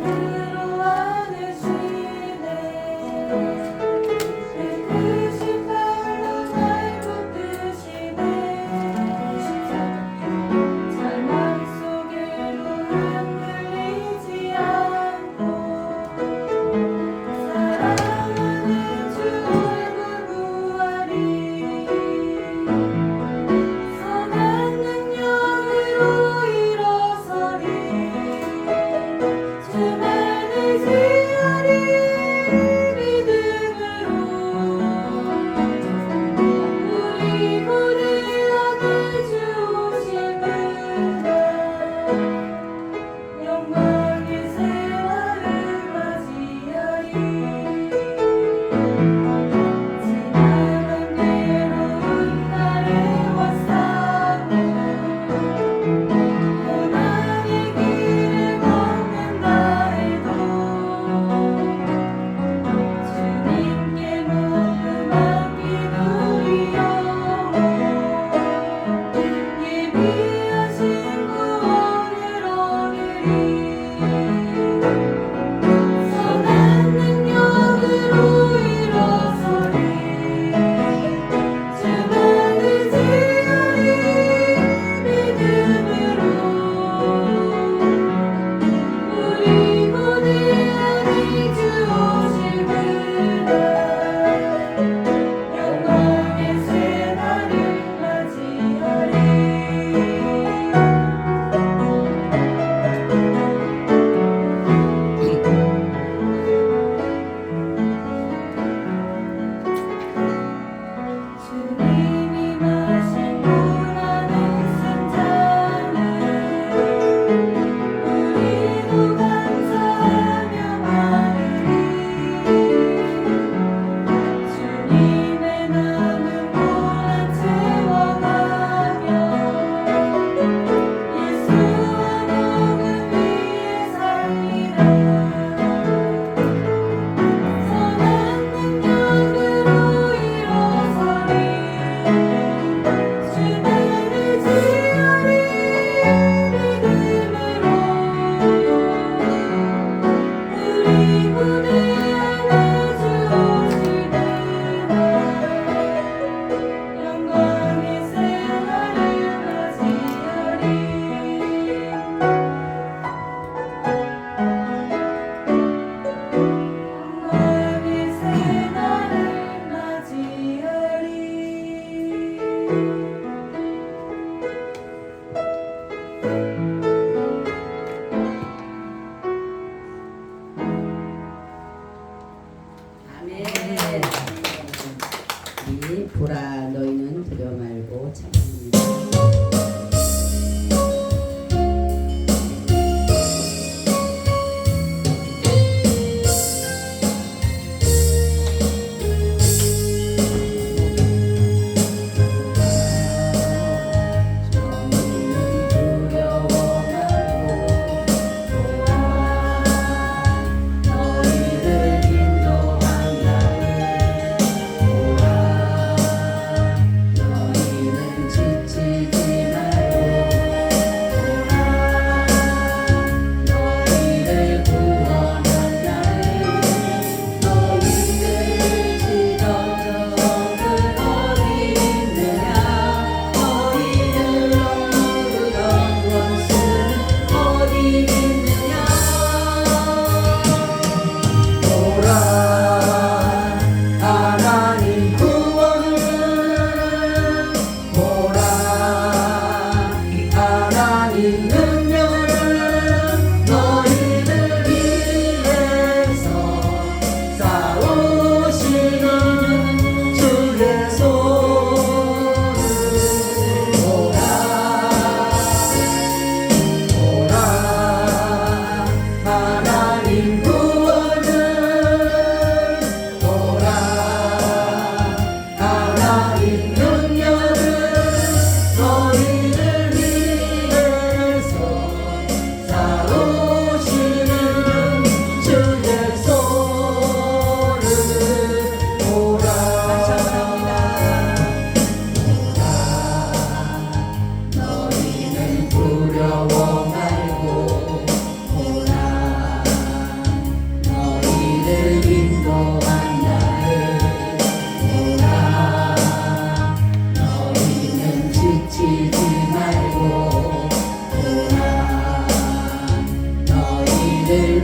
사랑으로 안으시네. 내 크신 발로 날 붙드시네. 절망 속에도 흔들리지 않고 사랑하는 주 얼굴 보아리. 선한 능력으로 일어서리. 주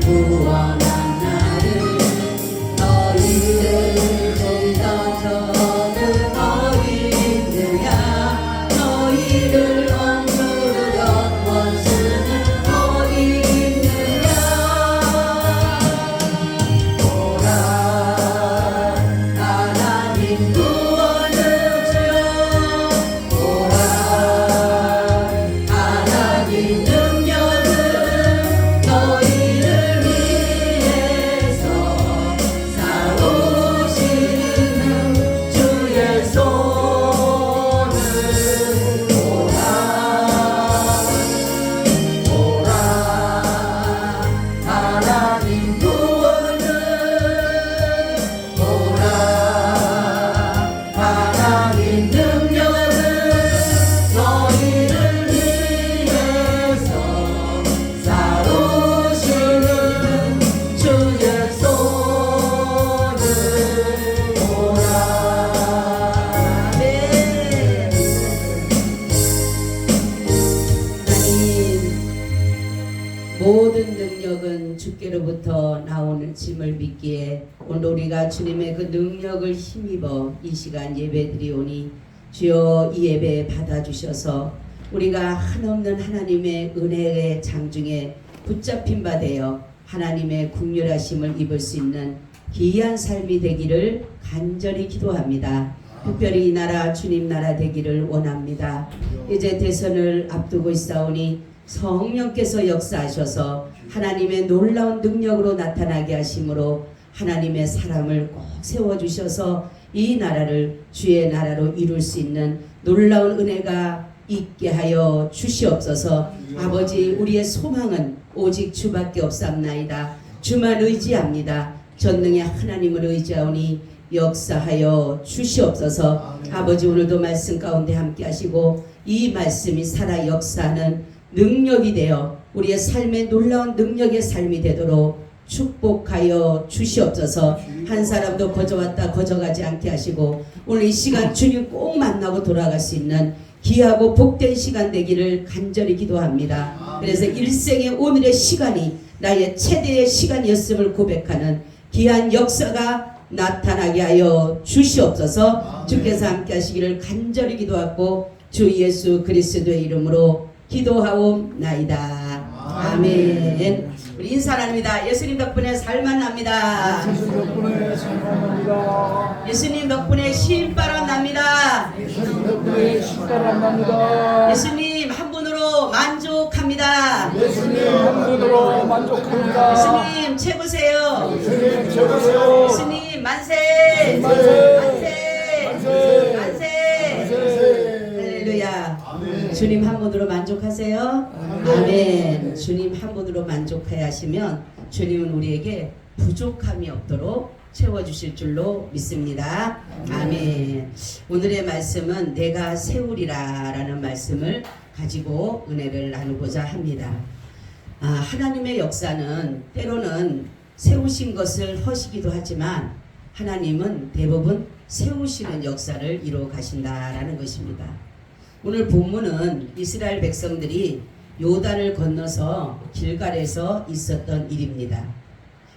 구원한 나를 너희를 보이던 저들 어디 있느냐 너희를 억누르던 원수는 어디 있느냐 오라 하나님 구원을 주여 오라 하나님 능력을 너희를 위해서 싸우시는 주의 손을 오라 오라 하나님 구원을 오라 하나님 능력을 너희를 위해서 싸우시는 주의 손을 오라 아멘 하나님 모든 능력은 주께로부터 나오는 짐을 믿기에 오늘 우리가 주님의 그 능력을 힘입어 이 시간 예배드리오니 주여 이 예배 받아주셔서 우리가 한없는 하나님의 은혜의 장중에 붙잡힌 바 되어 하나님의 국률하심을 입을 수 있는 귀한 삶이 되기를 간절히 기도합니다. 특별히 이 나라 주님 나라 되기를 원합니다. 이제 대선을 앞두고 있사오니 성령께서 역사하셔서 하나님의 놀라운 능력으로 나타나게 하심으로 하나님의 사람을 꼭 세워주셔서 이 나라를 주의 나라로 이룰 수 있는 놀라운 은혜가 있게 하여 주시옵소서. 아버지 우리의 소망은 오직 주밖에 없사옵나이다. 주만 의지합니다. 전능의 하나님을 의지하오니 역사하여 주시옵소서. 아버지 오늘도 말씀 가운데 함께 하시고 이 말씀이 살아 역사하는 능력이 되어 우리의 삶의 놀라운 능력의 삶이 되도록 축복하여 주시옵소서. 한 사람도 거저왔다 거저가지 않게 하시고 오늘 이 시간 주님 꼭 만나고 돌아갈 수 있는 귀하고 복된 시간 되기를 간절히 기도합니다. 그래서 일생의 오늘의 시간이 나의 최대의 시간이었음을 고백하는 귀한 역사가 나타나게 하여 주시옵소서. 주께서 함께 하시기를 간절히 기도하고 주 예수 그리스도의 이름으로 기도하옵나이다. 아멘. 우리 인사 나눕니다. 예수님 덕분에 살만 납니다. 예수님 덕분에 살만납니다. 예수님 덕분에 쉴바람 납니다. 예수님 덕분에 식사람 납니다. 예수님 한 분으로 만족합니다. 예수님 한 분으로 만족합니다. 예수님 최고세요. 예수님 최고세요. 예수님 만세. 만세. 만세. 만세. 만세. 할렐루야. 아멘. 주님 한 분으로 만족하세요? 아멘. 주님 한 분으로 만족하여 하시면 주님은 우리에게 부족함이 없도록 채워주실 줄로 믿습니다. 아멘. 오늘의 말씀은 내가 세우리라 라는 말씀을 가지고 은혜를 나누고자 합니다. 하나님의 역사는 때로는 세우신 것을 허시기도 하지만 하나님은 대부분 세우시는 역사를 이루어 가신다라는 것입니다. 오늘 본문은 이스라엘 백성들이 요단을 건너서 길갈에서 있었던 일입니다.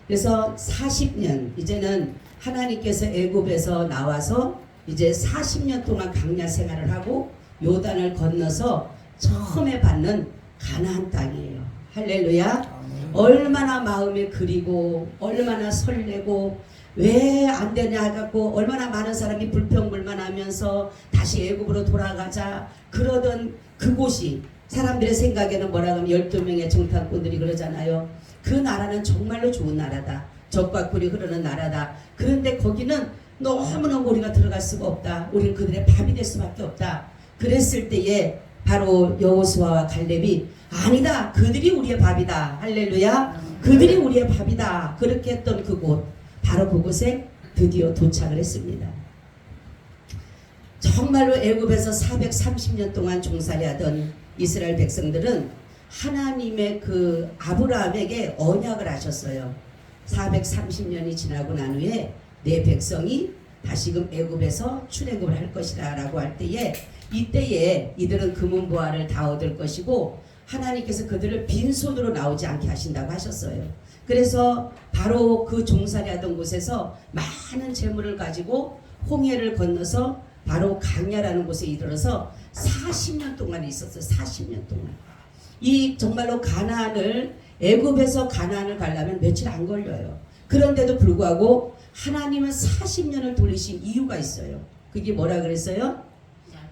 그래서 40년 이제는 하나님께서 애굽에서 나와서 이제 40년 동안 광야 생활을 하고 요단을 건너서 처음에 받는 가나안 땅이에요. 할렐루야. 얼마나 마음에 그리고 얼마나 설레고 왜 안 되냐 하고 얼마나 많은 사람이 불평불만하면서 다시 애굽으로 돌아가자 그러던 그곳이 사람들의 생각에는 뭐라고 하면 12명의 정탐꾼들이 그러잖아요. 그 나라는 정말로 좋은 나라다. 적과 꿀이 흐르는 나라다. 그런데 거기는 너무너무 우리가 들어갈 수가 없다. 우리는 그들의 밥이 될 수밖에 없다. 그랬을 때에 바로 여호수아와 갈렙이 아니다. 그들이 우리의 밥이다. 할렐루야. 그들이 우리의 밥이다. 그렇게 했던 그곳 바로 그곳에 드디어 도착을 했습니다. 정말로 애굽에서 430년 동안 종살이 하던 이스라엘 백성들은 하나님의 그 아브라함에게 언약을 하셨어요. 430년이 지나고 난 후에 내 백성이 다시금 애굽에서 출애굽을 할 것이다 라고 할 때에 이때에 이들은 금은보화를 다 얻을 것이고 하나님께서 그들을 빈손으로 나오지 않게 하신다고 하셨어요. 그래서 바로 그 종살이하던 곳에서 많은 재물을 가지고 홍해를 건너서 바로 강야라는 곳에 이르러서 40년 동안 있었어요. 40년 동안. 이 정말로 가나안을 애굽에서 가나안을 가려면 며칠 안 걸려요. 그런데도 불구하고 하나님은 40년을 돌리신 이유가 있어요. 그게 뭐라 그랬어요?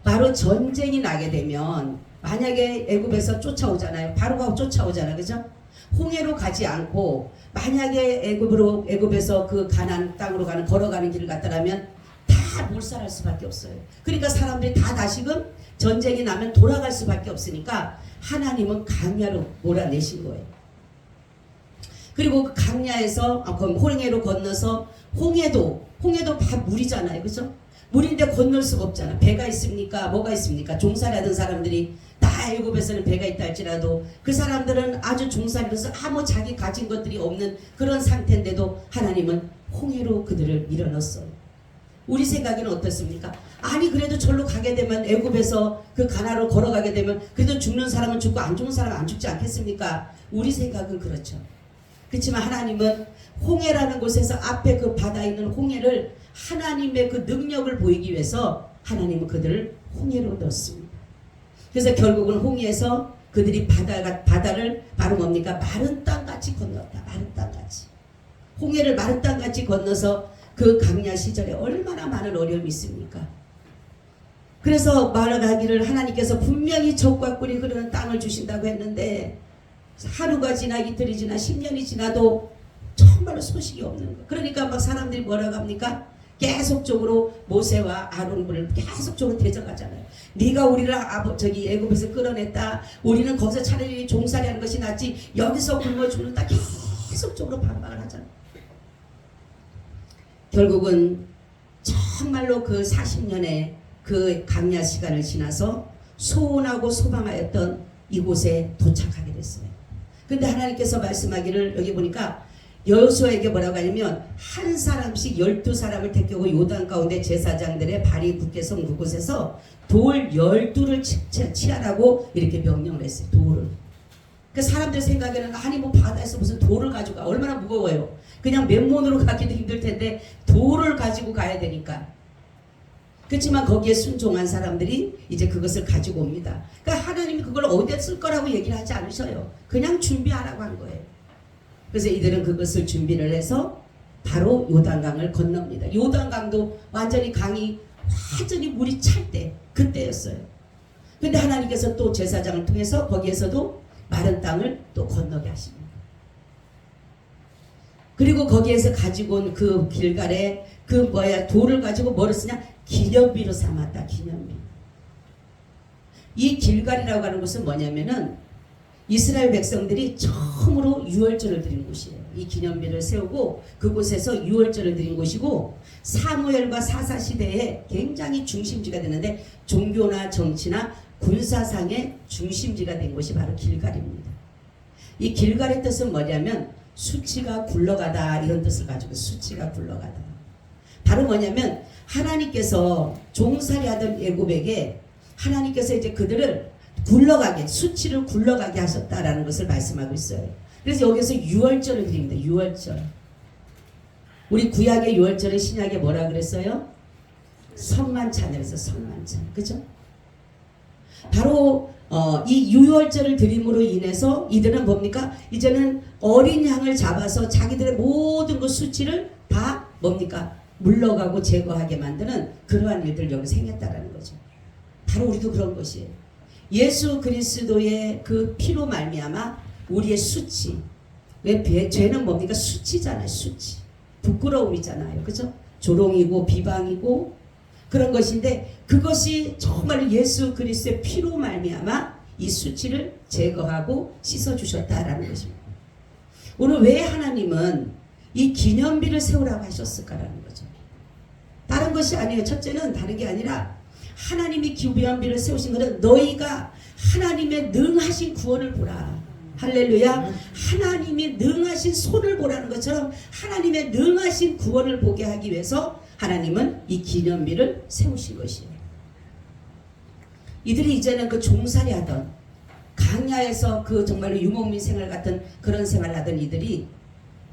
바로 전쟁이 나게 되면 만약에 애굽에서 쫓아오잖아요. 바로가 쫓아오잖아요. 그죠? 홍해로 가지 않고 만약에 애굽에서 그 가나안 땅으로 가는 걸어가는 길을 갔다라면 다 몰살할 수밖에 없어요. 그러니까 사람들이 다 다시금 전쟁이 나면 돌아갈 수밖에 없으니까 하나님은 강야로 몰아내신 거예요. 그리고 그 강야에서 홍해로 건너서 홍해도 다 물이잖아요. 그죠? 물인데 건널 수가 없잖아. 배가 있습니까? 뭐가 있습니까? 종살이하던 사람들이 다 애굽에서는 배가 있다 할지라도 그 사람들은 아주 종살이로서 아무 자기 가진 것들이 없는 그런 상태인데도 하나님은 홍해로 그들을 밀어넣었어요. 우리 생각에는 어떻습니까? 아니 그래도 절로 가게 되면 애굽에서 그 가나로 걸어가게 되면 그래도 죽는 사람은 죽고 안 죽는 사람은 안 죽지 않겠습니까? 우리 생각은 그렇죠. 그렇지만 하나님은 홍해라는 곳에서 앞에 그 바다에 있는 홍해를 하나님의 그 능력을 보이기 위해서 하나님은 그들을 홍해로 넣었습니다. 그래서 결국은 홍해에서 그들이 바다를 바로 뭡니까? 마른 땅같이 건넜다. 마른 땅같이. 홍해를 마른 땅같이 건너서 그 강야 시절에 얼마나 많은 어려움이 있습니까? 그래서 말하기를 하나님께서 분명히 적과 꿀이 흐르는 땅을 주신다고 했는데 하루가 지나 이틀이 지나 10년이 지나도 정말로 소식이 없는 거. 그러니까 막 사람들이 뭐라고 합니까? 계속적으로 모세와 아론을 계속적으로 대적하잖아요. 네가 우리를 애굽에서 끌어냈다. 우리는 거기서 차라리 종살이하는 것이 낫지. 여기서 굶어 죽는다. 계속적으로 반박을 하잖아요. 결국은 정말로 그 40년의 그 강야 시간을 지나서 소원하고 소망하였던 이곳에 도착하게 됐어요. 근데 하나님께서 말씀하기를 여기 보니까 여호수아에게 뭐라고 하냐면 한 사람씩 12사람을 택하고 요단 가운데 제사장들의 발이 굳게 선 그곳에서 돌 12를 치하라고 이렇게 명령을 했어요. 돌을. 그 사람들 생각에는 아니 뭐 바다에서 무슨 돌을 가지고 가 얼마나 무거워요. 그냥 맨손으로 가기도 힘들 텐데 돌을 가지고 가야 되니까. 그렇지만 거기에 순종한 사람들이 이제 그것을 가지고 옵니다. 그러니까 하나님이 그걸 어디에 쓸 거라고 얘기를 하지 않으셔요. 그냥 준비하라고 한 거예요. 그래서 이들은 그것을 준비를 해서 바로 요단강을 건넙니다. 요단강도 완전히 강이 완전히 물이 찰 때 그때였어요. 근데 하나님께서 또 제사장을 통해서 거기에서도 마른 땅을 또 건너게 하십니다. 그리고 거기에서 가지고 온 그 길갈에 돌을 가지고 뭐를 쓰냐? 기념비로 삼았다. 기념비. 이 길갈이라고 하는 것은 뭐냐면은 이스라엘 백성들이 처음으로 유월절을 드린 곳이에요. 이 기념비를 세우고 그곳에서 유월절을 드린 곳이고 사무엘과 사사 시대에 굉장히 중심지가 되는데 종교나 정치나 군사상의 중심지가 된 곳이 바로 길갈입니다. 이 길갈의 뜻은 뭐냐면 수치가 굴러가다 이런 뜻을 가지고 수치가 굴러가다. 바로 뭐냐면 하나님께서 종살이하던 애굽에게 하나님께서 이제 그들을 굴러가게 수치를 굴러가게 하셨다라는 것을 말씀하고 있어요. 그래서 여기서 유월절을 드립니다. 유월절. 우리 구약의 유월절은 신약에 뭐라 그랬어요? 성만찬이라서 성만찬. 그죠? 바로 이 유월절을 드림으로 인해서 이들은 뭡니까? 이제는 어린 양을 잡아서 자기들의 모든 그 수치를 다 뭡니까? 물러가고 제거하게 만드는 그러한 일들 여기서 행했다라는 거죠. 바로 우리도 그런 것이에요. 예수 그리스도의 그 피로 말미암아 우리의 수치. 왜 죄는 뭡니까? 수치잖아요. 수치. 부끄러움이잖아요. 그죠? 조롱이고 비방이고 그런 것인데 그것이 정말 예수 그리스도의 피로 말미암아 이 수치를 제거하고 씻어주셨다라는 것입니다. 오늘 왜 하나님은 이 기념비를 세우라고 하셨을까라는 거죠. 다른 것이 아니에요. 첫째는 다른 게 아니라 하나님이 기념비를 세우신 것은 너희가 하나님의 능하신 구원을 보라. 할렐루야. 하나님이 능하신 손을 보라는 것처럼 하나님의 능하신 구원을 보게 하기 위해서 하나님은 이 기념비를 세우신 것이에요. 이들이 이제는 그 종살이 하던 강야에서 그 정말로 유목민 생활 같은 그런 생활을 하던 이들이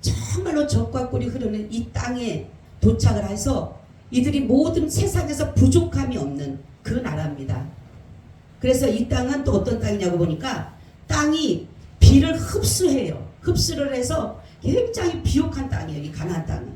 정말로 적과 꿀이 흐르는 이 땅에 도착을 해서 이들이 모든 세상에서 부족함이 없는 그 나라입니다. 그래서 이 땅은 또 어떤 땅이냐고 보니까 땅이 비를 흡수해요. 흡수를 해서 굉장히 비옥한 땅이에요. 이 가나안 땅은.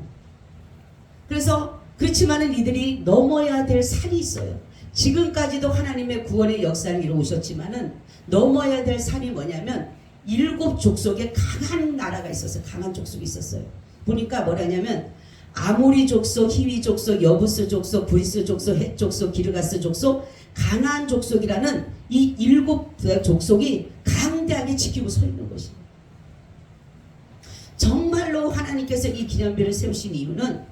그래서 그렇지만은 이들이 넘어야 될 산이 있어요. 지금까지도 하나님의 구원의 역사를 이루오셨지만은 넘어야 될 산이 뭐냐면 7 족속의 강한 나라가 있었어요. 강한 족속이 있었어요. 보니까 뭐라냐면 아모리 족속, 히위 족속, 여부스 족속, 브리스 족속, 헷 족속, 기르가스 족속, 가나안 족속이라는 이 7 족속이 강대하게 지키고 서 있는 것이에요. 정말로 하나님께서 이 기념비를 세우신 이유는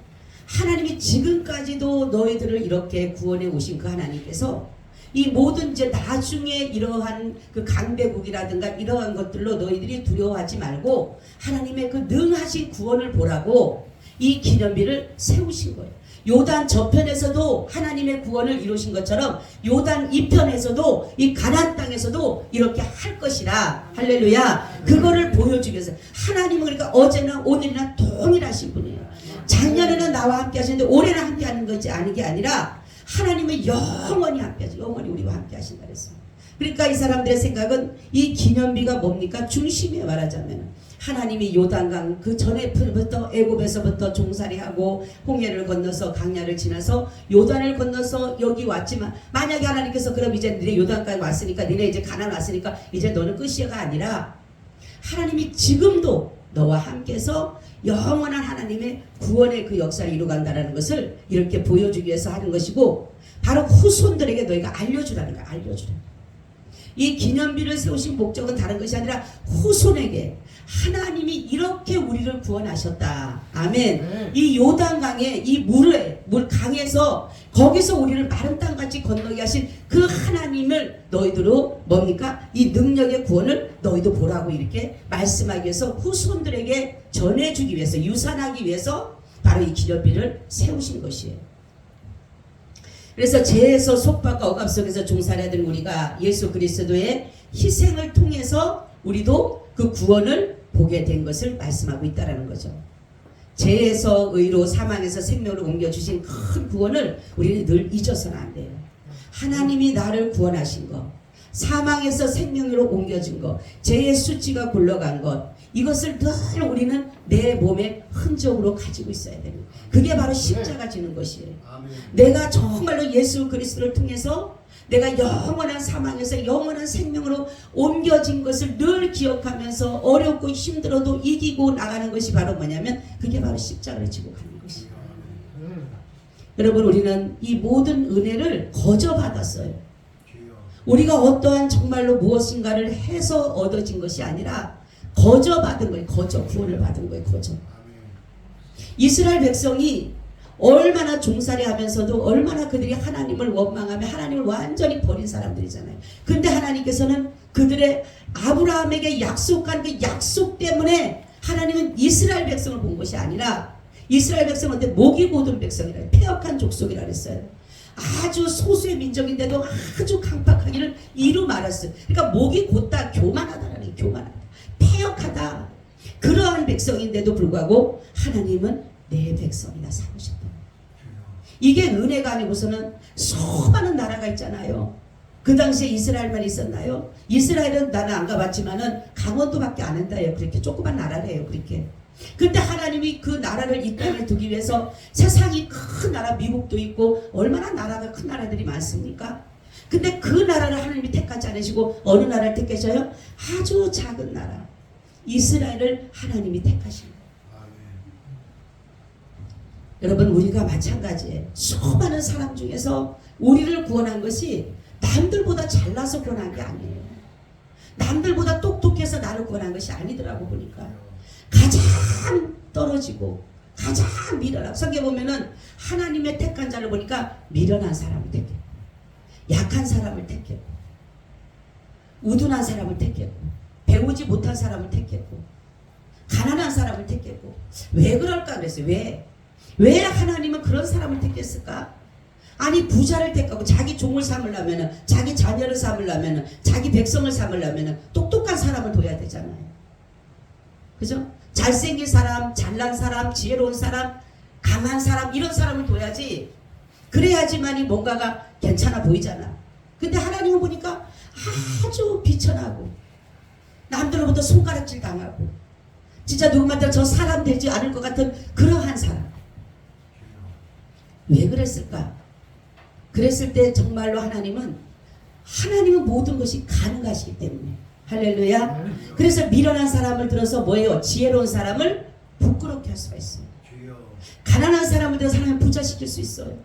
하나님이 지금까지도 너희들을 이렇게 구원해 오신 그 하나님께서 이 모든 이제 나중에 이러한 그 강대국이라든가 이러한 것들로 너희들이 두려워하지 말고 하나님의 그 능하신 구원을 보라고 이 기념비를 세우신 거예요. 요단 저편에서도 하나님의 구원을 이루신 것처럼 요단 이편에서도 이 가나안 땅에서도 이렇게 할 것이라. 할렐루야. 그거를 보여주기 위해서 하나님은 그러니까 어제나 오늘이나 동일하신 분이에요. 작년에는 나와 함께 하시는데 올해는 함께 하는 것이 아닌 게 아니라 하나님은 영원히 함께 하시고 영원히 우리와 함께 하신다 그랬습니다. 그러니까 이 사람들의 생각은 이 기념비가 뭡니까? 중심에 말하자면 하나님이 요단강 그 전에부터 애굽에서부터 종살이하고 홍해를 건너서 강야를 지나서 요단을 건너서 여기 왔지만 만약에 하나님께서 그럼 이제 니네 요단까지 왔으니까 니네 이제 가나안 왔으니까 이제 너는 끝이야가 아니라 하나님이 지금도 너와 함께해서 영원한 하나님의 구원의 그 역사를 이루간다라는 것을 이렇게 보여주기 위해서 하는 것이고 바로 후손들에게 너희가 알려주라는 거야. 알려주라. 이 기념비를 세우신 목적은 다른 것이 아니라 후손에게 하나님이 이렇게 우리를 구원하셨다. 아멘. 이 요단강에 이 물 강에서 거기서 우리를 마른 땅같이 건너게 하신 그 하나님을 너희들로 뭡니까? 이 능력의 구원을 너희도 보라고 이렇게 말씀하기 위해서 후손들에게 전해주기 위해서 유산하기 위해서 바로 이 기념비를 세우신 것이에요. 그래서 죄에서 속박과 억압 속에서 종살이하던 우리가 예수 그리스도의 희생을 통해서 우리도 그 구원을 보게 된 것을 말씀하고 있다는 거죠. 죄에서 의로 사망에서 생명으로 옮겨주신 큰 구원을 우리는 늘 잊어서는 안 돼요. 하나님이 나를 구원하신 것, 사망에서 생명으로 옮겨진 것, 죄의 수치가 굴러간 것, 이것을 늘 우리는 내 몸에 흔적으로 가지고 있어야 되는 거예요. 그게 바로 십자가 지는 것이에요. 내가 정말로 예수 그리스도를 통해서 내가 영원한 사망에서 영원한 생명으로 옮겨진 것을 늘 기억하면서 어렵고 힘들어도 이기고 나가는 것이 바로 뭐냐면 그게 바로 십자가를 지고 가는 것이에요. 여러분 우리는 이 모든 은혜를 거저 받았어요. 우리가 어떠한 정말로 무엇인가를 해서 얻어진 것이 아니라 거저 받은 거예요. 거저 구원을 받은 거예요. 거저. 이스라엘 백성이 얼마나 종살이 하면서도 얼마나 그들이 하나님을 원망하며 하나님을 완전히 버린 사람들이잖아요. 근데 하나님께서는 그들의 아브라함에게 약속한 그 약속 때문에 하나님은 이스라엘 백성을 본 것이 아니라 이스라엘 백성은 어때? 목이 곧은 백성이라 패역한 족속이라 그랬어요. 아주 소수의 민족인데도 아주 강팍하기를 이루 말했어요. 그러니까 목이 곧다 교만하다라는 게 교만하다. 패역하다. 그러한 백성인데도 불구하고 하나님은 내 백성이라 삼으셨다. 이게 은혜가 아니고서는 수많은 나라가 있잖아요. 그 당시에 이스라엘만 있었나요? 이스라엘은 나는 안 가봤지만은 강원도밖에 안 한다요. 그렇게 조그만 나라래요. 그렇게. 근데 하나님이 그 나라를 이 땅에 두기 위해서 세상이 큰 나라 미국도 있고 얼마나 나라가 큰 나라들이 많습니까? 근데 그 나라를 하나님이 택하지 않으시고 어느 나라를 택하셔요? 아주 작은 나라 이스라엘을 하나님이 택하신 거예요. 여러분 우리가 마찬가지예요. 수많은 사람 중에서 우리를 구원한 것이 남들보다 잘나서 구원한 게 아니에요. 남들보다 똑똑해서 나를 구원한 것이 아니더라고 보니까. 가장 떨어지고 가장 미련하고 성경에 보면은 하나님의 택한 자를 보니까 미련한 사람을 택했고 약한 사람을 택했고 우둔한 사람을 택했고 배우지 못한 사람을 택했고 가난한 사람을 택했고 왜 그럴까 그랬어요. 왜 하나님은 그런 사람을 택했을까? 아니 부자를 택하고 자기 종을 삼으려면 자기 자녀를 삼으려면 자기 백성을 삼으려면 똑똑한 사람을 둬야 되잖아요. 그죠? 잘생긴 사람, 잘난 사람, 지혜로운 사람, 강한 사람, 이런 사람을 둬야지. 그래야지만이 뭔가가 괜찮아 보이잖아. 근데 하나님은 보니까 아주 비천하고 남들로부터 손가락질 당하고 진짜 누구한테 저 사람 되지 않을 것 같은 그러한 사람. 왜 그랬을까? 그랬을 때 정말로 하나님은 모든 것이 가능하시기 때문에. 할렐루야. 그래서 미련한 사람을 들어서 뭐예요? 지혜로운 사람을 부끄럽게 할 수가 있어요. 가난한 사람을 들어서 하나님 부자시킬 수 있어요.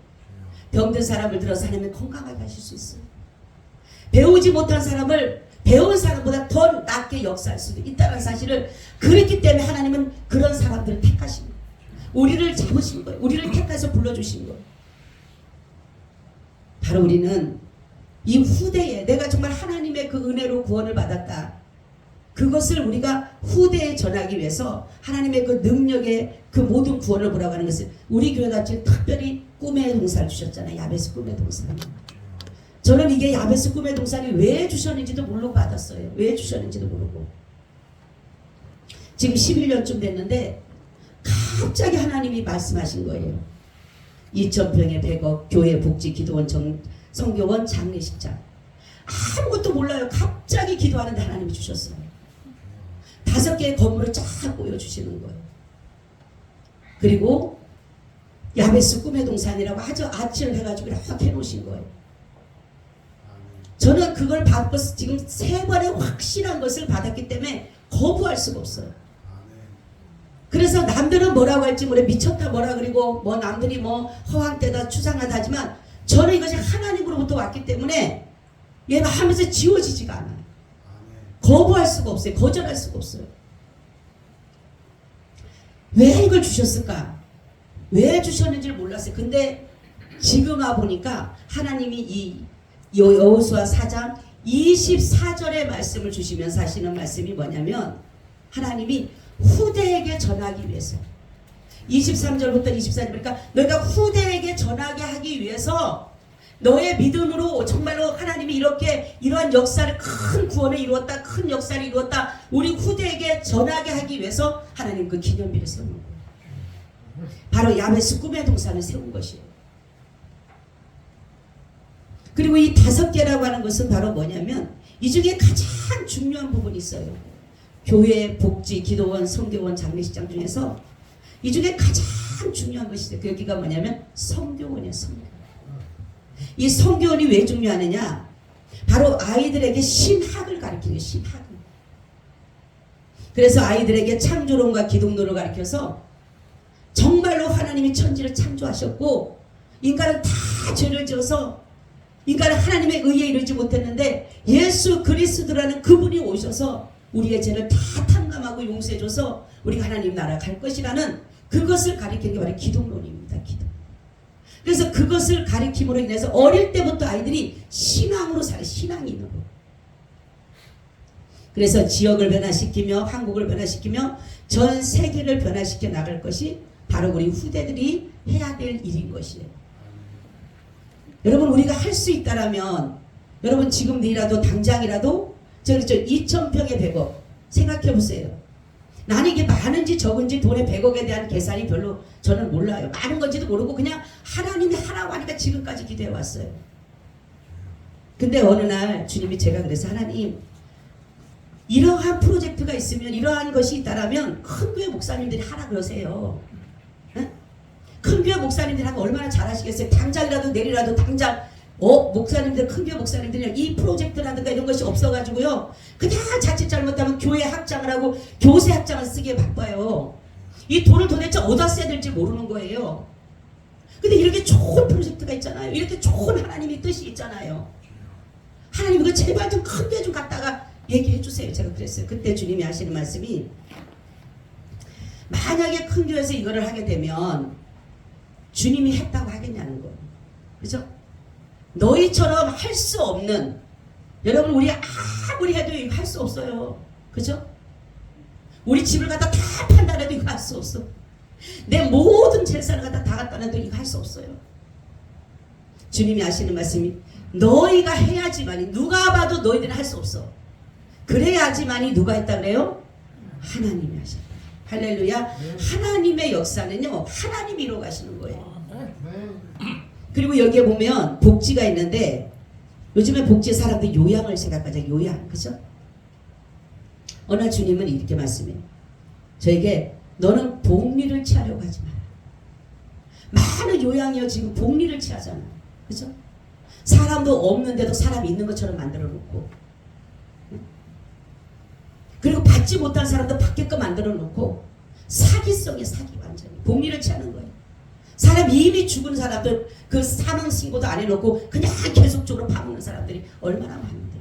병든 사람을 들어서 하나님 건강하게 하실 수 있어요. 배우지 못한 사람을 배운 사람보다 더 낫게 역사할 수도 있다는 사실을 그랬기 때문에 하나님은 그런 사람들을 택하신 거예요. 우리를 잡으신 거예요. 우리를 택해서 불러주신 거예요. 바로 우리는 이 후대에 내가 정말 하나님의 그 은혜로 구원을 받았다. 그것을 우리가 후대에 전하기 위해서 하나님의 그 능력의 그 모든 구원을 보라고 하는 것을 우리 교회가 지금 특별히 꿈의 동산을 주셨잖아요. 야베스 꿈의 동산. 저는 이게 야베스 꿈의 동산이 왜 주셨는지도 모르고 받았어요. 왜 주셨는지도 모르고. 지금 11년쯤 됐는데 갑자기 하나님이 말씀하신 거예요. 2,000평의 100억, 교회 복지 기도원 성교원 장례식장. 아무것도 몰라요. 갑자기 기도하는데 하나님이 주셨어요. 5개의 건물을 쫙 보여주시는 거예요. 그리고 야베스 꿈의 동산이라고 아주 아치를 해가지고 이렇게 해놓으신 거예요. 저는 그걸 받고 지금 3번의 확실한 것을 받았기 때문에 거부할 수가 없어요. 그래서 남들은 뭐라고 할지 모르 미쳤다 뭐라 그리고 뭐 남들이 뭐 허황되다 추상하다 하지만 저는 이것이 하나님으로부터 왔기 때문에 얘가 하면서 지워지지가 않아요. 거부할 수가 없어요. 거절할 수가 없어요. 왜 이걸 주셨을까? 왜 주셨는지를 몰랐어요. 근데 지금 와보니까 하나님이 이 여호수아 4장 24절의 말씀을 주시면서 하시는 말씀이 뭐냐면 하나님이 후대에게 전하기 위해서 23절부터 24절 보니까 너희가 후대에게 전하게 하기 위해서 너의 믿음으로 정말로 하나님이 이렇게 이러한 역사를 큰 구원을 이루었다. 큰 역사를 이루었다. 우리 후대에게 전하게 하기 위해서 하나님 그 기념비를 세우는 거예요. 바로 야베스 꿈의 동산을 세운 것이에요. 그리고 이 5개라고 하는 것은 바로 뭐냐면 이 중에 가장 중요한 부분이 있어요. 교회, 복지, 기도원, 성교원, 장례식장 중에서 이 중에 가장 중요한 것이 있어요. 그 여기가 뭐냐면 성교원이에요. 성교원. 이 성교원이 왜 중요하느냐? 바로 아이들에게 신학을 가르치는 신학을. 그래서 아이들에게 창조론과 기독론을 가르쳐서 정말로 하나님이 천지를 창조하셨고 인간은 다 죄를 지어서 인간은 하나님의 의에 이르지 못했는데 예수 그리스도라는 그분이 오셔서 우리의 죄를 다 탕감하고 용서해줘서 우리가 하나님 나라 갈 것이라는 그것을 가리키는 게 바로 기독론입니다. 기독. 그래서 그것을 가리킴으로 인해서 어릴 때부터 아이들이 신앙으로 살아요. 신앙이 있는 거예요. 그래서 지역을 변화시키며 한국을 변화시키며 전 세계를 변화시켜 나갈 것이 바로 우리 후대들이 해야 될 일인 것이에요. 여러분 우리가 할 수 있다라면 여러분 지금 내일이라도 당장이라도 저 2,000평의 100억 생각해 보세요. 나는 이게 많은지 적은지 돈의 100억에 대한 계산이 별로 저는 몰라요. 많은 건지도 모르고 그냥 하나님이 하라고 하니까 지금까지 기도해 왔어요. 근데 어느 날 주님이 제가 그래서 하나님 이러한 프로젝트가 있으면 이러한 것이 있다라면 큰 교회 목사님들이 하라 그러세요. 응? 큰 교회 목사님들이 하면 얼마나 잘하시겠어요. 당장이라도 내일이라도 당장 목사님들 큰 교회 목사님들이 이 프로젝트라든가 이런 것이 없어가지고요 그냥 자칫 잘못하면 교회 학장을 하고 교세 학장을 쓰기에 바빠요. 이 돈을 도대체 어디다 써야 될지 모르는 거예요. 근데 이렇게 좋은 프로젝트가 있잖아요. 이렇게 좋은 하나님의 뜻이 있잖아요. 하나님 이거 제발 좀 큰 교회 좀 갖다가 얘기해 주세요. 제가 그랬어요. 그때 주님이 하시는 말씀이 만약에 큰 교회에서 이거를 하게 되면 주님이 했다고 하겠냐는 거예요. 그죠? 너희처럼 할 수 없는 여러분 우리 아무리 해도 이거 할 수 없어요. 그죠? 우리 집을 갖다 다 판다 해도 이거 할 수 없어. 내 모든 재산을 갖다 다 갖다 놔도 이거 할 수 없어요. 주님이 하시는 말씀이 너희가 해야지만이 누가 봐도 너희들은 할 수 없어. 그래야지만이 누가 했다 그래요? 하나님이 하셨다. 할렐루야. 하나님의 역사는요, 하나님이 이루어 가시는 거예요. 그리고 여기에 보면 복지가 있는데, 요즘에 복지 사람들이 요양을 생각하죠. 요양, 그죠? 어느 날 주님은 이렇게 말씀해요. 저에게 너는 복리를 취하려고 하지 마라. 많은 요양이요 지금 복리를 취하잖아요. 그죠? 사람도 없는데도 사람이 있는 것처럼 만들어 놓고, 그리고 받지 못한 사람도 받게끔 만들어 놓고, 사기성의 사기, 완전히 복리를 취하는 거예요. 사람 이미 죽은 사람들 그 사망 신고도 안 해놓고 그냥 계속적으로 파먹는 사람들이 얼마나 많은데.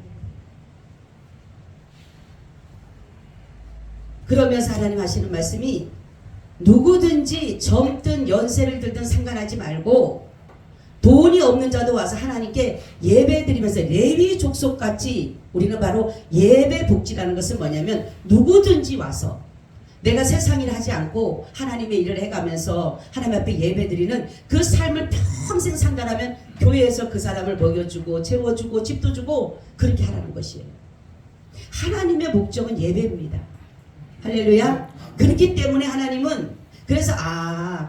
그러면서 하나님 하시는 말씀이, 누구든지 젊든 연세를 들든 상관하지 말고 돈이 없는 자도 와서 하나님께 예배 드리면서, 레위 족속같이 우리는 바로 예배 복지라는 것은 뭐냐면, 누구든지 와서 내가 세상 일 하지 않고 하나님의 일을 해가면서 하나님 앞에 예배 드리는 그 삶을 평생 산다라면, 교회에서 그 사람을 먹여주고 채워주고 집도 주고 그렇게 하라는 것이에요. 하나님의 목적은 예배입니다. 할렐루야. 그렇기 때문에 하나님은, 그래서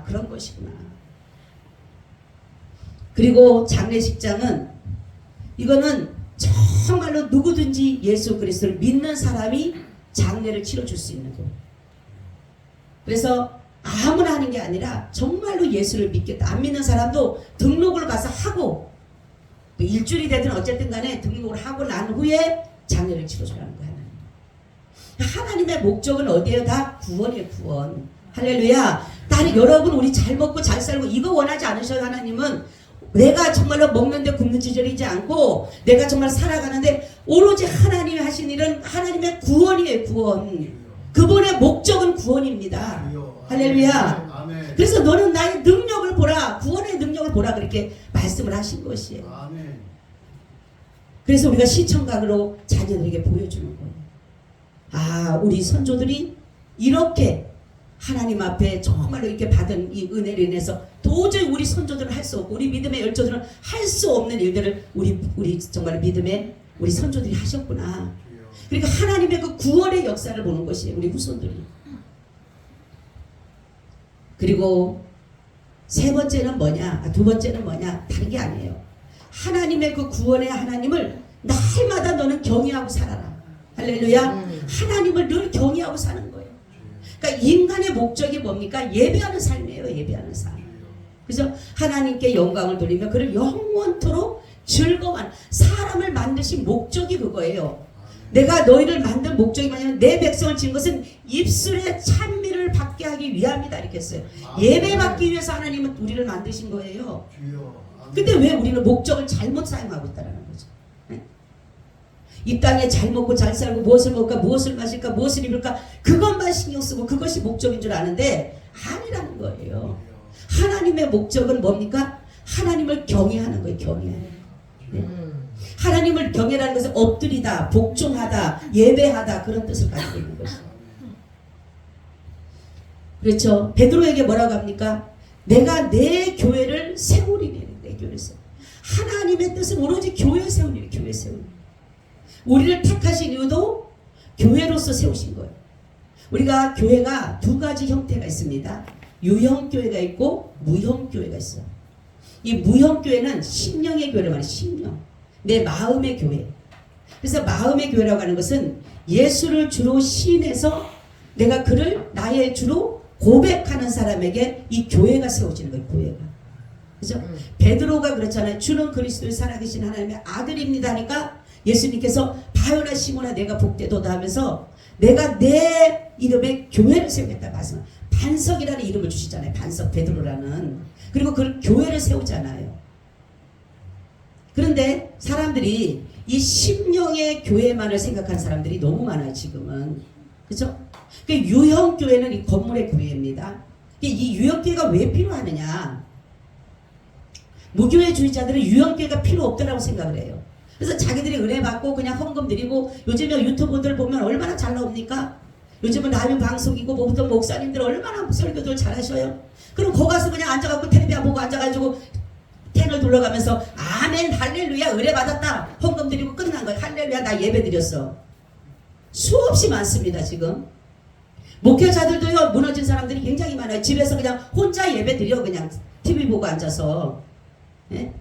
그런 것이구나. 그리고 장례식장은, 이거는 정말로 누구든지 예수 그리스도를 믿는 사람이 장례를 치러줄 수 있는 거예요. 그래서 아무나 하는 게 아니라 정말로 예수를 믿겠다, 안 믿는 사람도 등록을 가서 하고, 일주일이 되든 어쨌든 간에 등록을 하고 난 후에 장례를 치러주라는 거야. 하나님의 목적은 어디에요? 다 구원이에요. 구원. 할렐루야. 나는 여러분, 우리 잘 먹고 잘 살고 이거 원하지 않으셔요. 하나님은 내가 정말로 먹는데 굶는 지저리지 않고, 내가 정말 살아가는데 오로지 하나님이 하신 일은 하나님의 구원이에요. 구원. 그분의 목적은 구원입니다. 할렐루야. 아멘. 그래서 너는 나의 능력을 보라, 구원의 능력을 보라, 그렇게 말씀을 하신 것이에요. 아멘. 그래서 우리가 시청각으로 자녀들에게 보여주는 거예요. 우리 선조들이 이렇게 하나님 앞에 정말로 이렇게 받은 이 은혜로 인해서 도저히 우리 선조들은 할 수 없고, 우리 믿음의 열조들은 할 수 없는 일들을 우리 정말 믿음의 우리 선조들이 하셨구나. 그러니까 하나님의 그 구원의 역사를 보는 것이에요, 우리 후손들이. 그리고 세 번째는 뭐냐, 두 번째는 뭐냐, 다른 게 아니에요. 하나님의 그 구원의 하나님을 날마다 너는 경외하고 살아라. 할렐루야. 하나님을 늘 경외하고 사는 거예요. 그러니까 인간의 목적이 뭡니까? 예배하는 삶이에요. 예배하는 삶. 그래서 하나님께 영광을 돌리며 그를 영원토록 즐거워하는, 사람을 만드신 목적이 그거예요. 내가 너희를 만든 목적이 뭐냐면, 내 백성을 지은 것은 입술의 찬미를 받게 하기 위함이다, 이렇게 했어요. 예배 받기 위해서 하나님은 우리를 만드신 거예요. 근데 왜 우리는 목적을 잘못 사용하고 있다는 거죠? 이 땅에 잘 먹고 잘 살고, 무엇을 먹을까, 무엇을 마실까, 무엇을 입을까, 그것만 신경 쓰고 그것이 목적인 줄 아는데 아니라는 거예요. 하나님의 목적은 뭡니까? 하나님을 경외하는 거예요. 경외하는 거예요. 하나님을 경외라는 것은 엎드리다, 복종하다, 예배하다, 그런 뜻을 가지고 있는 것이에요. 그렇죠. 베드로에게 뭐라고 합니까? 내가 내 교회를 세우리니, 내 교회를 세우. 하나님의 뜻은 오로지 교회 세우니, 교회 세우니. 우리를 택하신 이유도 교회로서 세우신 거예요. 우리가 교회가 두 가지 형태가 있습니다. 유형교회가 있고 무형교회가 있어요. 이 무형교회는 심령의 교회를 말해요. 심령. 내 마음의 교회. 그래서 마음의 교회라고 하는 것은 예수를 주로 시인해서 내가 그를 나의 주로 고백하는 사람에게 이 교회가 세워지는 거예요. 교회가. 그죠? 베드로가 그렇잖아요. 주는 그리스도의 살아계신 하나님의 아들입니다 하니까 예수님께서 바요나 시몬아 내가 복되도다 하면서 내가 내 이름에 교회를 세우겠다 말씀. 반석이라는 이름을 주시잖아요. 반석, 베드로라는. 그리고 그 교회를 세우잖아요. 그런데 사람들이 이 심령의 교회만을 생각하는 사람들이 너무 많아요. 지금은. 그죠? 유형교회는 이 건물의 교회입니다. 이 유형교회가 왜 필요하느냐? 무교회주의자들은 유형교회가 필요 없다라고 생각을 해요. 그래서 자기들이 은혜 받고 그냥 헌금 드리고, 요즘에 유튜브들 보면 얼마나 잘 나옵니까? 요즘은 라면 방송이고 뭐부터 목사님들 얼마나 설교들 잘하셔요. 그럼 거기 가서 그냥 앉아갖고 텔레비전 보고 앉아가지고 텐을 둘러가면서 아멘 할렐루야 은혜 받았다 헌금 드리고 끝난 거예요. 할렐루야 나 예배 드렸어. 수없이 많습니다. 지금 목회자들도요 무너진 사람들이 굉장히 많아요. 집에서 그냥 혼자 예배 드려 그냥 TV 보고 앉아서. 예?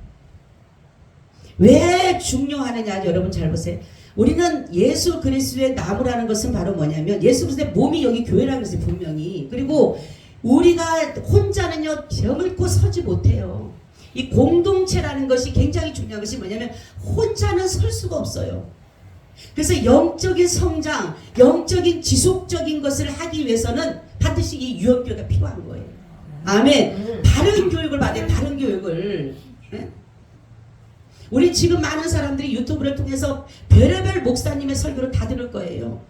왜 중요하느냐 여러분 잘 보세요. 우리는 예수 그리스도의 나무라는 것은 바로 뭐냐면 예수 그리스도의 몸이 여기 교회라고 했어요 분명히. 그리고 우리가 혼자는요 저물고 서지 못해요. 이 공동체라는 것이 굉장히 중요한 것이 뭐냐면 혼자는 설 수가 없어요. 그래서 영적인 성장, 영적인 지속적인 것을 하기 위해서는 반드시 이 유언교회가 필요한 거예요. 아멘. 바른 교육을 받아요. 바른 교육을. 네? 우리 지금 많은 사람들이 유튜브를 통해서 별의별 목사님의 설교를 다 들을 거예요.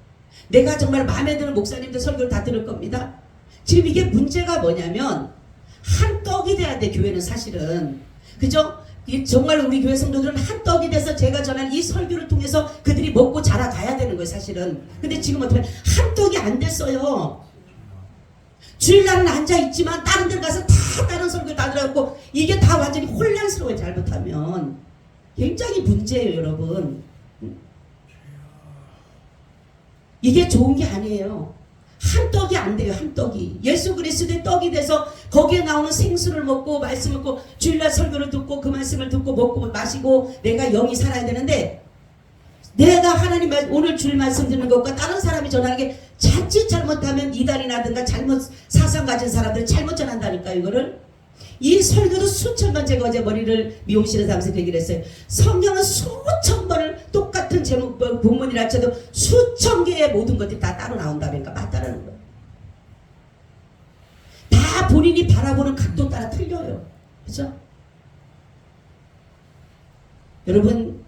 내가 정말 마음에 드는 목사님들 설교를 다 들을 겁니다. 지금 이게 문제가 뭐냐면 한 떡이 돼야 돼 교회는 사실은. 그죠? 정말 우리 교회 성도들은 한 떡이 돼서 제가 전한 이 설교를 통해서 그들이 먹고 자라가야 되는 거예요 사실은. 근데 지금 어떻게 한 떡이 안 됐어요. 주일날은 앉아있지만 다른 데 가서 다 다른 설교 다 들어갖고 이게 다 완전히 혼란스러워요. 잘못하면. 굉장히 문제예요 여러분. 이게 좋은 게 아니에요. 한 떡이 안 돼요. 한 떡이. 예수 그리스도의 떡이 돼서 거기에 나오는 생수를 먹고 말씀을 듣고 주일날 설교를 듣고 그 말씀을 듣고 먹고 마시고 내가 영이 살아야 되는데 내가 하나님 오늘 주일 말씀 듣는 것과 다른 사람이 전하는 게 자칫 잘못하면 이단이라든가 잘못 사상 가진 사람들은 잘못 전한다니까 이거를. 이 설교도 수천 번 제가 어제 머리를 미용실에서 하면서 그 얘기를 했어요. 성경은 수천 번을 똑같은 제목 본문이라 쳐도 수천 개의 모든 것들이 다 따로 나온다니까 맞다라는 거예요. 다 본인이 바라보는 각도 따라 틀려요. 그죠? 여러분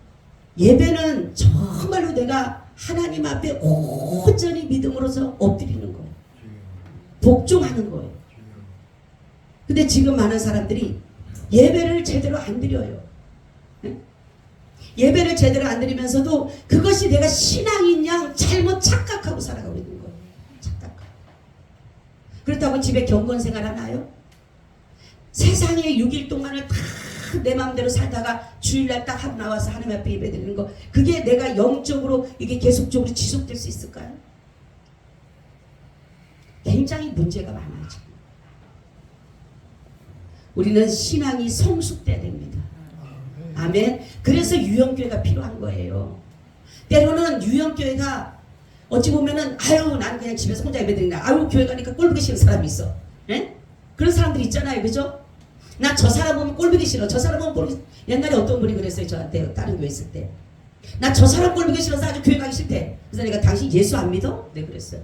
예배는 정말로 내가 하나님 앞에 온전히 믿음으로서 엎드리는 거예요. 복종하는 거예요. 근데 지금 많은 사람들이 예배를 제대로 안 드려요. 네? 예배를 제대로 안 드리면서도 그것이 내가 신앙인 양 잘못 착각하고 살아가고 있는 거예요. 착각하고. 그렇다고 집에 경건생활 하나요? 세상에 6일 동안을 다 내 마음대로 살다가 주일날 딱 하고 나와서 하나님 앞에 예배 드리는 거 그게 내가 영적으로 이게 계속적으로 지속될 수 있을까요? 굉장히 문제가 많아요. 지금. 우리는 신앙이 성숙돼야 됩니다. 아멘. 그래서 유형교회가 필요한 거예요. 때로는 유형교회가 어찌 보면은 아유 나는 그냥 집에서 혼자 예배드린다. 아유 교회 가니까 꼴보기 싫은 사람이 있어. 예? 그런 사람들 있잖아요. 그죠? 나 저 사람 보면 꼴보기 싫어. 저 사람 보면 꼴보기 싫어. 옛날에 어떤 분이 그랬어요. 저한테 다른 교회 있을 때. 나 저 사람 꼴보기 싫어서 아주 교회 가기 싫대. 그래서 내가 당신 예수 안 믿어? 네 그랬어요.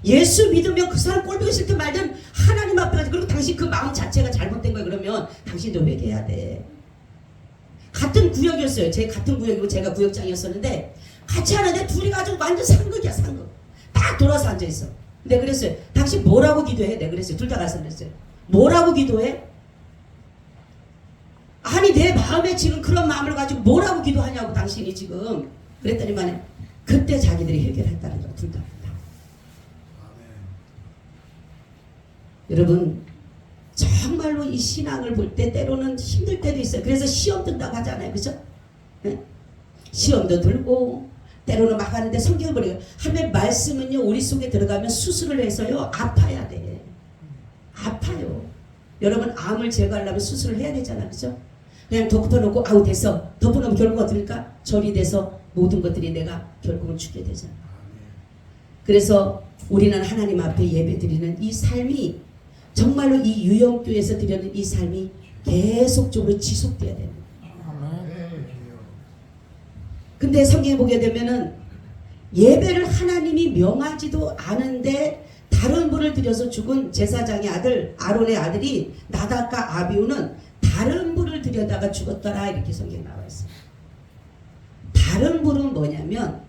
예수 믿으면 그 사람 꼴보기 싫든 말든 하나님 앞에 가서 그리고 당신 그 마음 자체가 잘못된 거야. 그러면 당신도 회개해야 돼. 같은 구역이었어요. 제 같은 구역이고 제가 구역장이었었는데 같이 하는데 둘이 가지고 완전 상극이야 상극. 딱 돌아서 앉아있어. 내가 그랬어요. 당신 뭐라고 기도해? 내가 그랬어요. 둘 다 가서 그랬어요. 뭐라고 기도해? 아니 내 마음에 지금 그런 마음을 가지고 뭐라고 기도하냐고 당신이 지금. 그랬더니만 그때 자기들이 해결했다는 거. 둘 다. 여러분 정말로 이 신앙을 볼 때 때로는 힘들 때도 있어요. 그래서 시험 든다고 하잖아요. 그죠? 네? 시험도 들고 때로는 막 하는데 성경을 보니까 하면 말씀은요 우리 속에 들어가면 수술을 해서요 아파야 돼. 아파요. 여러분 암을 제거하려면 수술을 해야 되잖아. 그죠? 그냥 덮어놓고 아우 됐어. 덮어놓으면 결국 어떻습니까? 절이 돼서 모든 것들이 내가 결국은 죽게 되잖아. 그래서 우리는 하나님 앞에 예배드리는 이 삶이 정말로 이 유형교회에서 드리는 이 삶이 계속적으로 지속돼야 되는 거예요. 근데 성경에 보게 되면은 예배를 하나님이 명하지도 않은데 다른 분을 들여서 죽은 제사장의 아들 아론의 아들이 나답과 아비후는 다른 분을 들여다가 죽었더라 이렇게 성경에 나와 있어요. 다른 분은 뭐냐면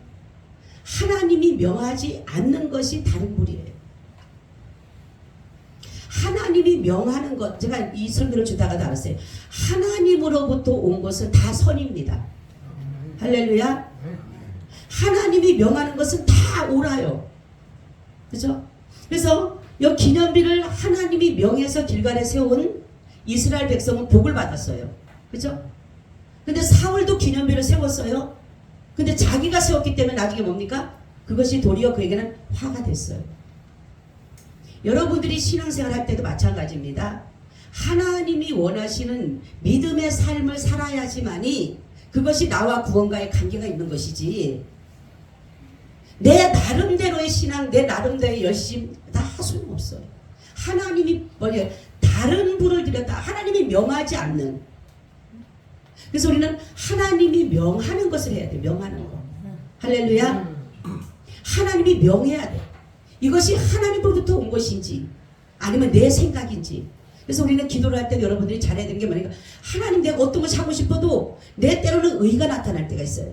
하나님이 명하지 않는 것이 다른 분이에요. 하나님이 명하는 것, 제가 이 설교를 주다가도 알았어요. 하나님으로부터 온 것은 다 선입니다. 할렐루야. 하나님이 명하는 것은 다 옳아요. 그죠? 그래서 이 기념비를 하나님이 명해서 길갈에 세운 이스라엘 백성은 복을 받았어요. 그죠? 근데 사울도 기념비를 세웠어요. 근데 자기가 세웠기 때문에 나중에 뭡니까? 그것이 도리어 그에게는 화가 됐어요. 여러분들이 신앙생활 할 때도 마찬가지입니다. 하나님이 원하시는 믿음의 삶을 살아야지만이 그것이 나와 구원과의 관계가 있는 것이지, 내 나름대로의 신앙, 내 나름대로의 열심 다 소용없어요. 하나님이 다른 분을 들였다 하나님이 명하지 않는, 그래서 우리는 하나님이 명하는 것을 해야 돼. 명하는 거. 할렐루야. 하나님이 명해야 돼. 이것이 하나님으로부터 온 것인지 아니면 내 생각인지. 그래서 우리는 기도를 할 때 여러분들이 잘해야 되는 게 뭐냐면, 하나님 내가 어떤 걸 하고 싶어도 내 때로는 의가 나타날 때가 있어요.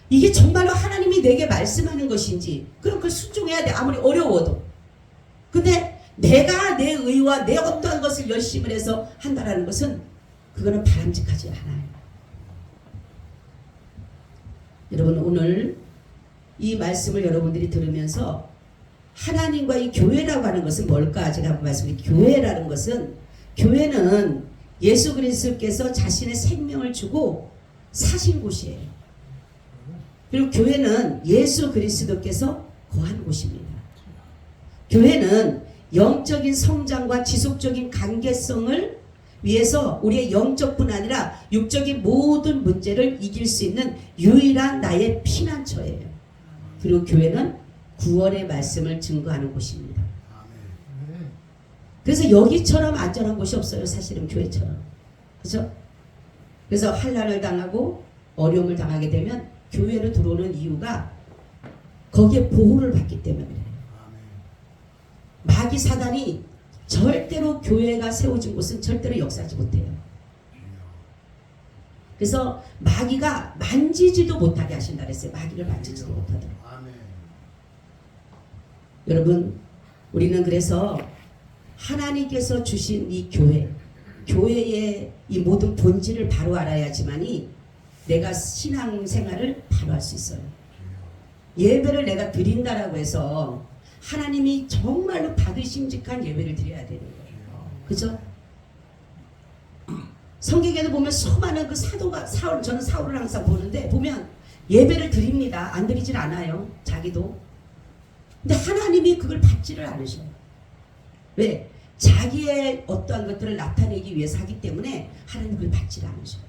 이게 정말로 하나님이 내게 말씀하는 것인지, 그럼 그걸 순종해야 돼. 아무리 어려워도. 근데 내가 내 의와 내 어떠한 것을 열심을 해서 한다라는 것은 그거는 바람직하지 않아요. 여러분, 오늘 이 말씀을 여러분들이 들으면서 하나님과 이 교회라고 하는 것은 뭘까? 제가 한번 말씀드릴게요. 교회라는 것은, 교회는 예수 그리스도께서 자신의 생명을 주고 사신 곳이에요. 그리고 교회는 예수 그리스도께서 거한 곳입니다. 교회는 영적인 성장과 지속적인 관계성을 위해서 우리의 영적뿐 아니라 육적인 모든 문제를 이길 수 있는 유일한 나의 피난처예요. 그리고 교회는 구원의 말씀을 증거하는 곳입니다. 그래서 여기처럼 안전한 곳이 없어요. 사실은 교회처럼. 그렇죠? 그래서 환난을 당하고 어려움을 당하게 되면 교회로 들어오는 이유가 거기에 보호를 받기 때문에 그래요. 마귀 사단이 절대로 교회가 세워진 곳은 절대로 역사하지 못해요. 그래서 마귀가 만지지도 못하게 하신다 그랬어요. 마귀를 만지지도 못하도록. 여러분, 우리는 그래서 하나님께서 주신 이 교회의 이 모든 본질을 바로 알아야지만이 내가 신앙생활을 바로 할 수 있어요. 예배를 내가 드린다라고 해서 하나님이 정말로 받으심직한 예배를 드려야 되는 거예요. 그죠? 성경에도 보면 수많은 그 사도가, 저는 사울을 항상 보는데 보면 예배를 드립니다. 안 드리진 않아요. 자기도. 근데 하나님이 그걸 받지를 않으셔요. 왜? 자기의 어떠한 것들을 나타내기 위해서 하기 때문에 하나님이 그걸 받지를 않으셔요.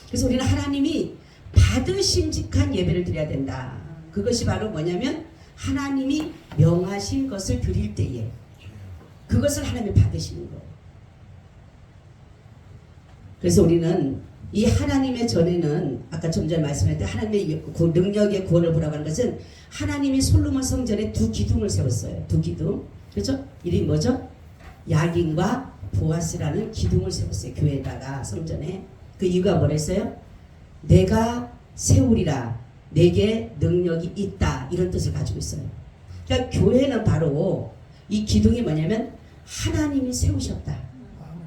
그래서 우리는 하나님이 받으심직한 예배를 드려야 된다. 그것이 바로 뭐냐면 하나님이 명하신 것을 드릴 때에 그것을 하나님이 받으시는 거예요. 그래서 우리는 이 하나님의 전에는 아까 좀 전에 말씀했는데 하나님의 능력의 구원을 보라고 하는 것은 하나님이 솔로몬 성전에 두 기둥을 세웠어요. 두 기둥. 그렇죠? 이름이 뭐죠? 야긴과 보아스라는 기둥을 세웠어요. 교회에다가 성전에. 그 이유가 뭐랬어요? 내가 세우리라. 내게 능력이 있다. 이런 뜻을 가지고 있어요. 그러니까 교회는 바로 이 기둥이 뭐냐면 하나님이 세우셨다.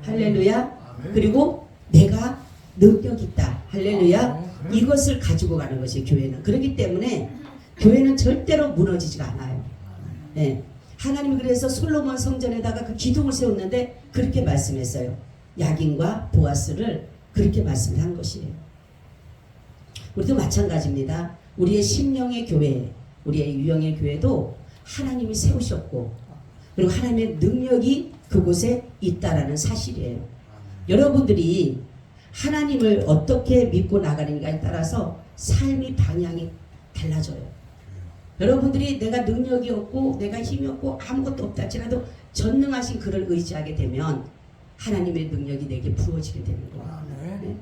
할렐루야. 그리고 내가 능력 있다. 할렐루야. 이것을 가지고 가는 것이 교회는. 그렇기 때문에 교회는 절대로 무너지지가 않아요. 네. 하나님이 그래서 솔로몬 성전에다가 그 기둥을 세웠는데 그렇게 말씀했어요. 야긴과 보아스를 그렇게 말씀한 것이에요. 우리도 마찬가지입니다. 우리의 심령의 교회, 우리의 유형의 교회도 하나님이 세우셨고 그리고 하나님의 능력이 그곳에 있다라는 사실이에요. 여러분들이 하나님을 어떻게 믿고 나가는가에 따라서 삶의 방향이 달라져요. 여러분들이 내가 능력이 없고 내가 힘이 없고 아무것도 없다 할지라도 전능하신 그를 의지하게 되면 하나님의 능력이 내게 부어지게 되는 거예요. 네?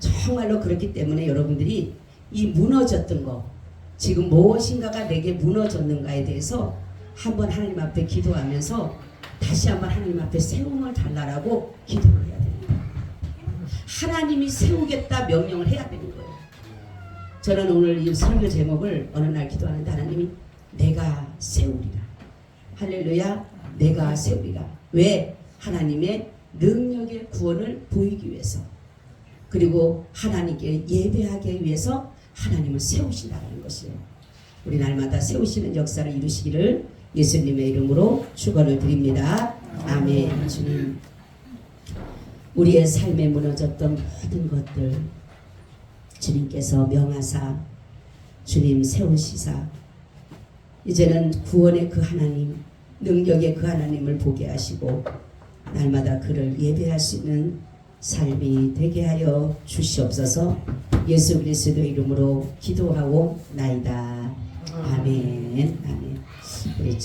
정말로 그렇기 때문에 여러분들이 이 무너졌던 거 지금 무엇인가가 내게 무너졌는가에 대해서 한번 하나님 앞에 기도하면서 다시 한번 하나님 앞에 세움을 달라라고 기도를 해야 됩니다. 하나님이 세우겠다 명령을 해야 되는 거예요. 저는 오늘 이 설교 제목을 어느 날 기도하는데 하나님이 내가 세우리라. 할렐루야. 내가 세우리라. 왜? 하나님의 능력의 구원을 보이기 위해서 그리고 하나님께 예배하기 위해서 하나님을 세우신다는 것이에요. 우리 날마다 세우시는 역사를 이루시기를 예수님의 이름으로 축원을 드립니다. 아멘. 주님, 우리의 삶에 무너졌던 모든 것들 주님께서 명하사 주님 세우시사 이제는 구원의 그 하나님, 능력의 그 하나님을 보게 하시고 날마다 그를 예배할 수 있는 삶이 되게 하여 주시옵소서. 예수 그리스도의 이름으로 기도하고 나이다. 아멘. 아멘. 우리